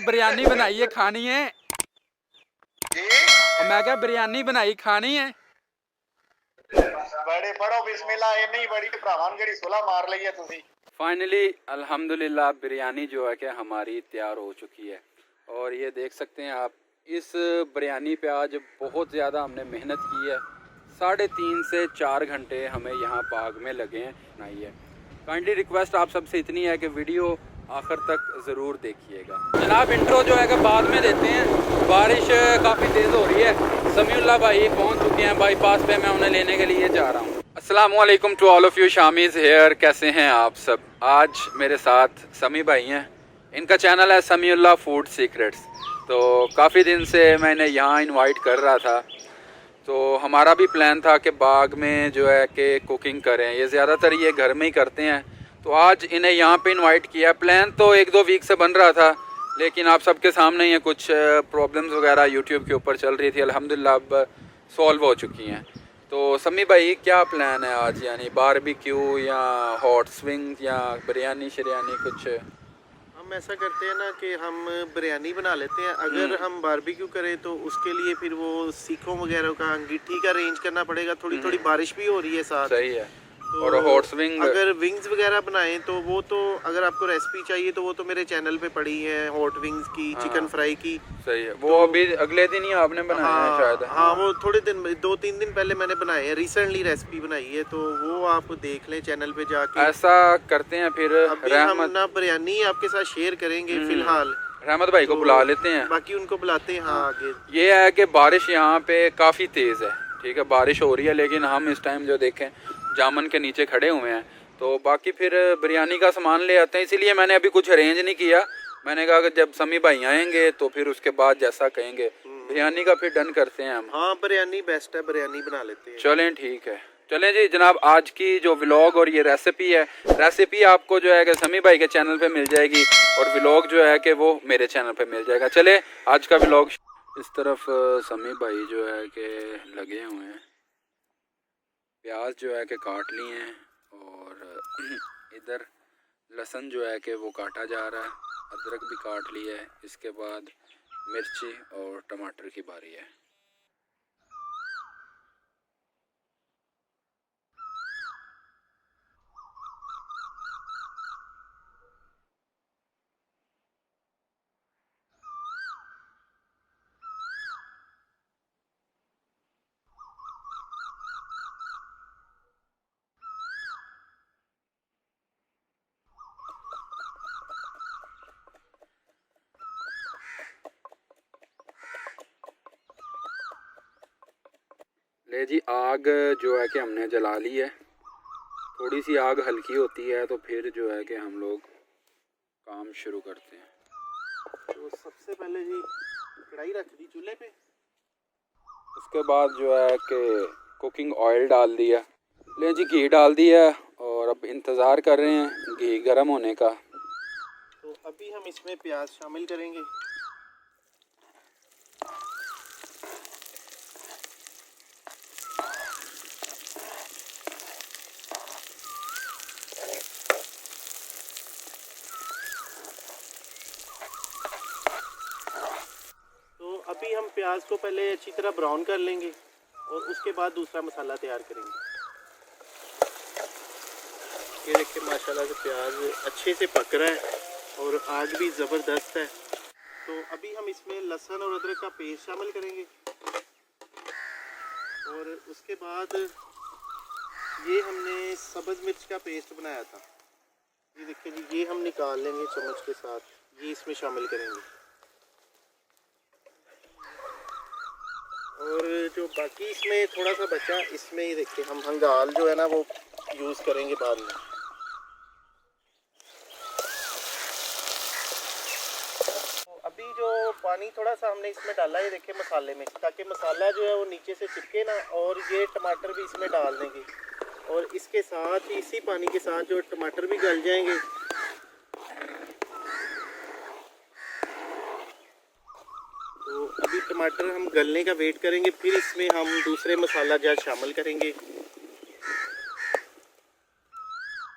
बिरयानी बनाई है, खानी है। और मैं क्या बिरयानी बनाई खानी है। बड़े पढ़ो बिस्मिल्लाह ये नहीं बड़ी भरावान गड़ी सुला मार ली है तुसी। फाइनली अल्हम्दुलिल्लाह बिरयानी जो है कि हमारी तैयार हो चुकी है। और ये देख सकते हैं आप, इस बिरयानी पे आज बहुत ज़्यादा हमने मेहनत की है। 3.5 से 4 घंटे हमें यहाँ बाग में लगे हैं बनाई है। काइंडली रिक्वेस्ट आप सबसे इतनी है कि वीडियो आखिर तक ज़रूर देखिएगा। जनाब इंट्रो जो है कि बाद में देते हैं, बारिश काफ़ी तेज़ हो रही है। समीउल्लाह भाई पहुँच चुके हैं बाईपास पे, मैं उन्हें लेने के लिए जा रहा हूँ। अस्सलामुअलैकुम to all of you, Shamiz here. कैसे हैं आप सब? आज मेरे साथ समी भाई हैं, इनका चैनल है समीउल्लाह फूड सीक्रेट्स। तो काफ़ी दिन से मैंने यहाँ इनवाइट कर रहा था, तो हमारा भी प्लान था कि बाग में जो है कि कुकिंग करें। ये ज़्यादातर ये घर में ही करते हैं, तो आज इन्हें यहाँ पे इनवाइट किया। प्लान तो 1-2 वीक से बन रहा था, लेकिन आप सबके सामने ये कुछ प्रॉब्लम्स वगैरह यूट्यूब के ऊपर चल रही थी, अल्हम्दुलिल्लाह अब सॉल्व हो चुकी हैं। तो समी भाई क्या प्लान है आज, यानी बारबेक्यू या हॉट स्विंग या बिरयानी शरियानी कुछ? हम ऐसा करते हैं ना कि हम बिरयानी बना लेते हैं। अगर हम बारबेक्यू करें तो उसके लिए फिर वो सीखों वगैरह का अंगीठी का अरेंज करना पड़ेगा। थोड़ी थोड़ी बारिश भी हो रही है साथ। सही है। तो और हॉट स्विंग अगर विंग्स वगैरह बनाएं तो वो तो अगर आपको रेसिपी चाहिए तो वो तो मेरे चैनल पे पड़ी है, हॉट विंग्स की, चिकन फ्राई की। सही है। वो अभी अगले दिन ही आपने बनाया है शायद? हाँ, वो थोड़े दिन 2-3 दिन पहले मैंने बनाए हैं, रिसेंटली रेसिपी बनाई है, तो वो आप देख लें चैनल पे जाके। ऐसा करते हैं फिर, अभी हम ना बिरयानी आपके साथ शेयर करेंगे फिलहाल। रहमत भाई को बुला लेते हैं, बाकी उनको बुलाते हैं। हाँ, आगे ये है कि बारिश यहाँ पे काफ़ी तेज़ है, ठीक है, बारिश हो रही है, लेकिन हम इस टाइम जो देखें जामन के नीचे खड़े हुए हैं। तो बाकी फिर बिरयानी का सामान ले आते हैं, इसीलिए मैंने अभी कुछ अरेंज नहीं किया। मैंने कहा कि जब समी भाई आएंगे तो फिर उसके बाद जैसा कहेंगे बिरयानी का फिर डन करते हैं हम। हाँ, बिरयानी बेस्ट है, बिरयानी बना लेते हैं। चलें ठीक है, चलें जी जनाब। आज की जो व्लॉग और ये रेसिपी है, रेसिपी आपको जो है कि समी भाई के चैनल पे मिल जाएगी और व्लॉग जो है कि वो मेरे चैनल पे मिल जाएगा। चले आज का व्लॉग। इस तरफ समी भाई जो है कि लगे हुए हैं, प्याज जो है कि काट लिए हैं, और इधर लहसुन जो है कि वो काटा जा रहा है, अदरक भी काट लिया है। इसके बाद मिर्ची और टमाटर की बारी है। ले जी, आग जो है कि हमने जला ली है। थोड़ी सी आग हल्की होती है तो फिर जो है कि हम लोग काम शुरू करते हैं। तो सबसे पहले जी कढ़ाई रख दी चूल्हे पे। उसके बाद जो है कि कुकिंग ऑयल डाल दिया। ले जी, घी डाल दिया और अब इंतज़ार कर रहे हैं घी गर्म होने का। तो अभी हम इसमें प्याज शामिल करेंगे। तो अभी हम प्याज को पहले अच्छी तरह ब्राउन कर लेंगे और उसके बाद दूसरा मसाला तैयार करेंगे। ये देखिए माशाल्लाह से प्याज अच्छे से पक रहा है और आग भी ज़बरदस्त है। तो अभी हम इसमें लहसुन और अदरक का पेस्ट शामिल करेंगे और उसके बाद ये हमने सब्ज़ मिर्च का पेस्ट बनाया था, ये देखिए जी, ये हम निकाल लेंगे चम्मच के साथ, ये इसमें शामिल करेंगे। और जो बाकी इसमें थोड़ा सा बचा, इसमें ये देखिए हम हंगाल जो है ना वो यूज़ करेंगे बाद में। तो अभी जो पानी थोड़ा सा हमने इसमें डाला है, देखिए मसाले में, ताकि मसाला जो है वो नीचे से चिपके ना, और ये टमाटर भी इसमें डाल देंगे और इसके साथ इसी पानी के साथ जो टमाटर भी गल जाएंगे। तो अभी टमाटर हम गलने का वेट करेंगे, फिर इसमें हम दूसरे मसाला जात शामिल करेंगे।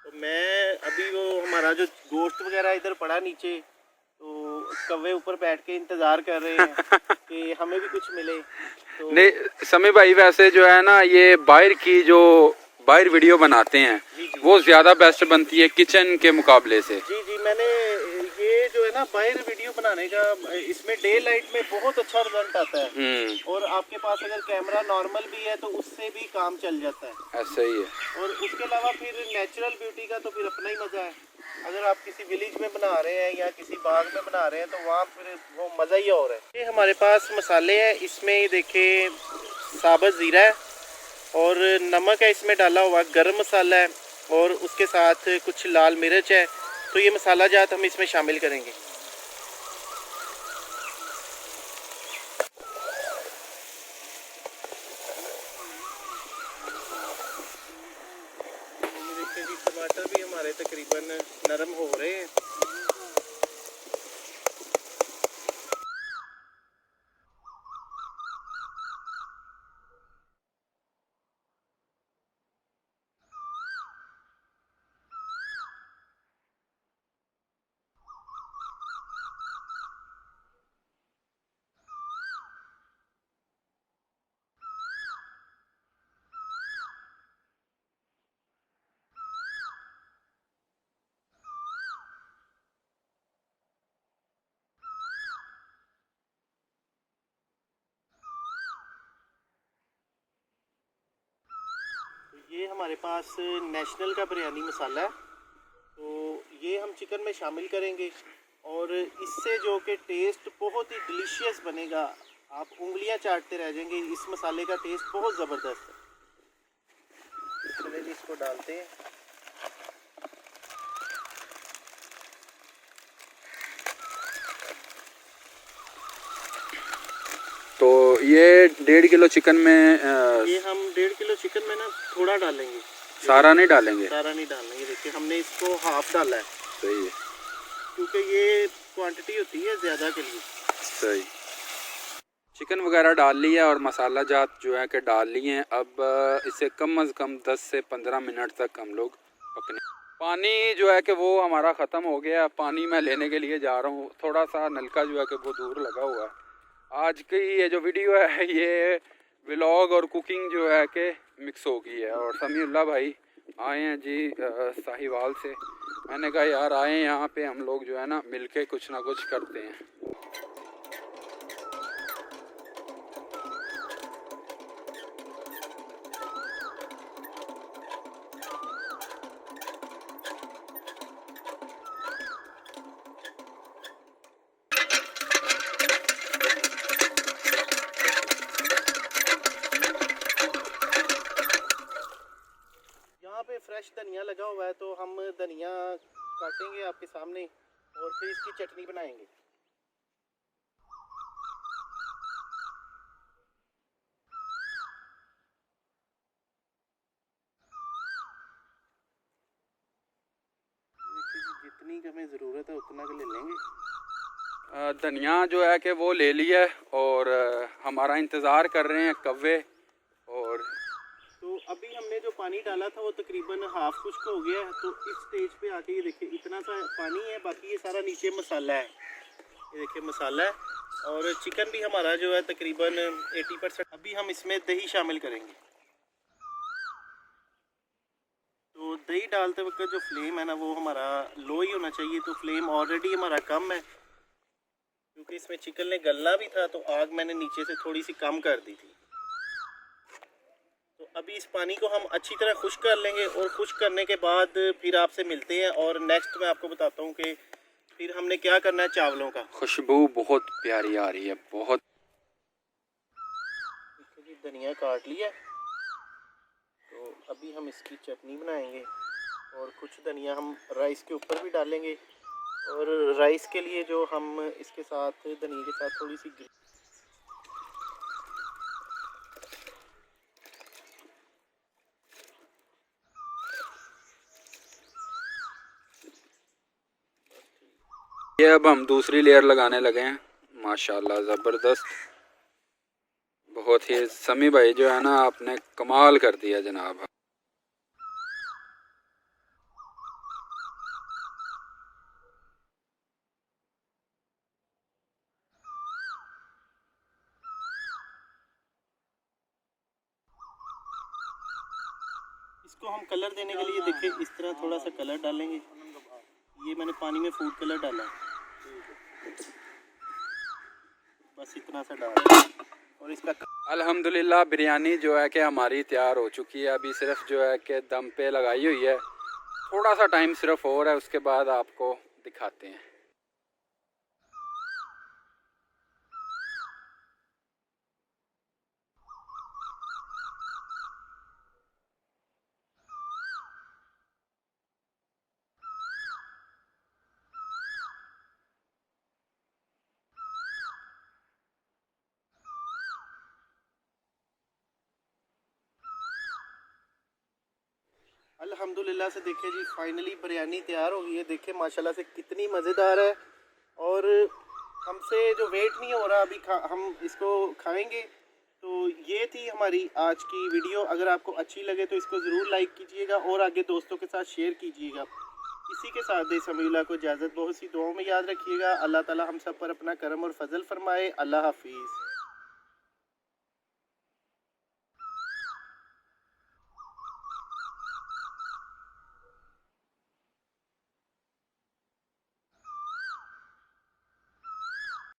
तो मैं अभी वो हमारा जो गोश्त वगैरह इधर पड़ा नीचे, तो कौवे ऊपर बैठ के इंतजार कर रहे हैं कि हमें भी कुछ मिले। तो नहीं समी भाई, वैसे जो है ना ये बाहर वीडियो बनाते हैं वो ज़्यादा बेस्ट बनती है किचन के मुकाबले से। जी मैंने ये जो है ना बाहर वीडियो बनाने का, इसमें डे लाइट में बहुत अच्छा रिजल्ट आता है और आपके पास अगर कैमरा नॉर्मल भी है तो उससे भी काम चल जाता है। ऐसा ही है। और उसके अलावा फिर नेचुरल ब्यूटी का तो फिर अपना ही मज़ा है। अगर आप किसी विलेज में बना रहे हैं या किसी बाग में बना रहे हैं तो वहाँ फिर वो मज़ा ही और है। ये हमारे पास मसाले हैं, इसमें देखिए साबुत ज़ीरा है और नमक है, इसमें डाला हुआ गरम मसाला है और उसके साथ कुछ लाल मिर्च है। तो ये मसाला जात हम इसमें शामिल करेंगे। देखिए जी टमाटर भी हमारे तकरीबन नरम हो रहे हैं। ये हमारे पास नेशनल का बिरयानी मसाला है, तो ये हम चिकन में शामिल करेंगे और इससे जो कि टेस्ट बहुत ही डिलीशियस बनेगा, आप उंगलियां चाटते रह जाएंगे। इस मसाले का टेस्ट बहुत ज़बरदस्त है। चलिए जी इसको डालते हैं। तो ये 1.5 किलो चिकन में ये हम 1.5 किलो चिकन में ना थोड़ा डालेंगे, सारा नहीं डालेंगे। सारा नहीं डालेंगे। देखिए हमने इसको हाफ डाला है। सही है, क्योंकि ये क्वांटिटी होती है ज़्यादा के लिए। सही। चिकन वगैरह डाल लिया और मसाला जात जो है कि डाल लिए हैं। अब इसे कम से कम 10 से 15 मिनट तक हम लोग पकने। पानी जो है कि वो हमारा ख़त्म हो गया। पानी मैं लेने के लिए जा रहा हूँ। थोड़ा सा नलका जो है कि वो दूर लगा हुआ है। आज की ये जो वीडियो है ये व्लॉग और कुकिंग जो है कि मिक्स हो गई है। और समीउल्लाह भाई आए हैं जी साहिवाल से। मैंने कहा यार आए यहाँ पे हम लोग जो है ना मिलके कुछ ना कुछ करते हैं। फ्रेश धनिया लगा हुआ है तो हम धनिया काटेंगे आपके सामने और फिर इसकी चटनी बनाएंगे। जितनी हमें ज़रूरत है उतना के ले लेंगे। धनिया जो है कि वो ले लिया है और हमारा इंतज़ार कर रहे हैं कव्वे। और तो अभी हमने जो पानी डाला था वो तकरीबन हाफ खुश्क हो गया है। तो इस स्टेज पे आके ये देखिए इतना सा पानी है, बाकी ये सारा नीचे मसाला है। ये देखिए मसाला है और चिकन भी हमारा जो है तकरीबन 80%। अभी हम इसमें दही शामिल करेंगे। तो दही डालते वक्त जो फ्लेम है ना वो हमारा लो ही होना चाहिए। तो फ्लेम ऑलरेडी हमारा कम है क्योंकि इसमें चिकन ने गलना भी था, तो आग मैंने नीचे से थोड़ी सी कम कर दी थी। तो अभी इस पानी को हम अच्छी तरह खुश्क कर लेंगे और खुश्क करने के बाद फिर आपसे मिलते हैं और नेक्स्ट मैं आपको बताता हूँ कि फिर हमने क्या करना है चावलों का। खुशबू बहुत प्यारी आ रही है, बहुत। धनिया काट लिया, तो अभी हम इसकी चटनी बनाएंगे और कुछ धनिया हम राइस के ऊपर भी डालेंगे। और राइस के लिए जो हम इसके साथ धनिया के साथ थोड़ी सी ये अब हम दूसरी लेयर लगाने लगे हैं। माशाल्लाह ज़बरदस्त, बहुत ही। समी भाई जो है ना आपने कमाल कर दिया जनाब। हम कलर देने के लिए देखिए इस तरह थोड़ा सा कलर डालेंगे। ये मैंने पानी में फूड कलर डाला है, बस इतना सा डाल और इसका अल्हम्दुलिल्लाह बिरयानी जो है कि हमारी तैयार हो चुकी है। अभी सिर्फ जो है कि दम पे लगाई हुई है, थोड़ा सा टाइम सिर्फ और है, उसके बाद आपको दिखाते हैं। अल्हम्दुलिल्लाह से देखिए जी फाइनली बिरयानी तैयार हो गई है। देखिए माशाल्लाह से कितनी मज़ेदार है और हमसे जो वेट नहीं हो रहा अभी हम इसको खाएंगे। तो ये थी हमारी आज की वीडियो। अगर आपको अच्छी लगे तो इसको ज़रूर लाइक कीजिएगा और आगे दोस्तों के साथ शेयर कीजिएगा। इसी के साथ दे समीउल्लाह को इजाज़त। बहुत सी दुआओं में याद रखिएगा। अल्लाह ताला हम सब पर अपना करम और फजल फरमाए। अल्लाह हाफिज़।